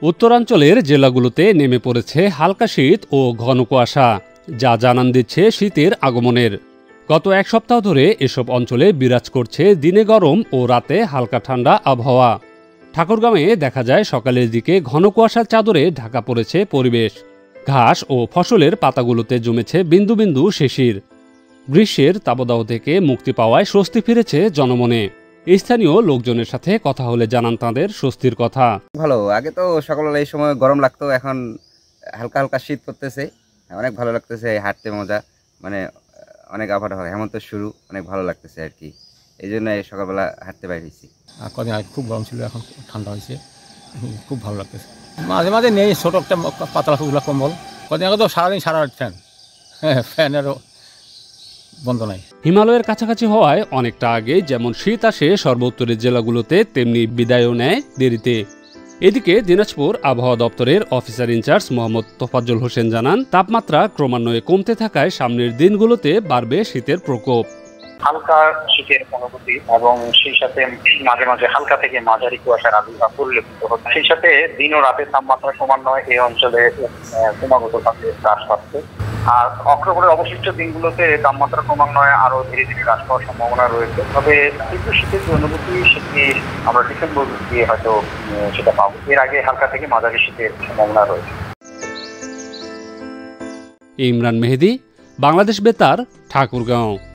উত্তরাঞ্চলের জেলাগুলোতে নেমে পড়েছে হালকা শীত ও ঘন কুয়াশা, যা জানান দিচ্ছে শীতের আগমনের। গত এক সপ্তাহ ধরে এসব অঞ্চলে বিরাজ করছে দিনে গরম ও রাতে হালকা ঠান্ডা আবহাওয়া। ঠাকুরগাঁওয়ে দেখা যায় সকালের দিকে ঘন কুয়াশার চাদরে ঢাকা পড়েছে পরিবেশ। ঘাস ও ফসলের পাতাগুলোতে জমেছে বিন্দু বিন্দু শিশির। গ্রীষ্মের তাপদাহ থেকে মুক্তি পাওয়ায় স্বস্তি ফিরেছে জনমনে। স্থানীয় লোকজনের সাথে কথা হলে জানান তাঁদের স্বস্তির কথা। ভালো, আগে তো সকালবেলা এই সময় গরম লাগতো, এখন হালকা হালকা শীত করতেছে, অনেক ভালো লাগতেছে। হাঁটতে মজা, মানে অনেক আবহাওয়া, হেমন্ত শুরু, অনেক ভালো লাগতেছে আর কি। এই জন্য সকালবেলা হাঁটতে বাইরেছি। কদিন আগে খুব গরম ছিল, এখন ঠান্ডা হয়েছে, খুব ভালো লাগতেছে। মাঝে মাঝে নেই ছোট একটা পাতলা ফুলা কম্বল। কদিন আগে তো সারাদিন সারা ফ্যান, ফ্যানেরও বন্ধ নাই। হিমালয়ের কাছাকাছি হওয়ায় অনেকটা আগে যেমন শীত আসে সর্বোত্তরের জেলাগুলোতে, তেমনি বিদায়ও নেয় দেরিতে। এদিকে দিনাজপুর আবহাওয়া দপ্তরের অফিসার ইনচার্জ মোহাম্মদ তোফাজ্জল হোসেন জানান, তাপমাত্রা ক্রমান্বয়ে কমতে থাকায় সামনের দিনগুলোতে বাড়বে শীতের প্রকোপ। হালকা শীতের অনুভূতি এবং সেই সাথে মাঝে মাঝে হালকা থেকে মাঝারি কুয়াশার আবির্ভাব পরিলক্ষিত হচ্ছে। সেই সাথে দিন ও রাতের তাপমাত্রা ক্রমান্বয়ে এই অঞ্চলে ক্রমাগতভাবে হ্রাস পাচ্ছে। আর অক্টোবরের অবশিষ্ট দিনগুলোতে তাপমাত্রা ক্রমান্বয়ে আরো ধীরে ধীরে হ্রাস পাওয়ার সম্ভাবনা রয়েছে। তবে তীব্র শীতের যে অনুভূতি, সেটি আমরা ডিসেম্বর দিয়ে হয়তো সেটা পাবো। এর আগে হালকা থেকে মাঝারি শীতের সম্ভাবনা রয়েছে। ইমরান মেহেদি, বাংলাদেশ বেতার, ঠাকুরগাঁও।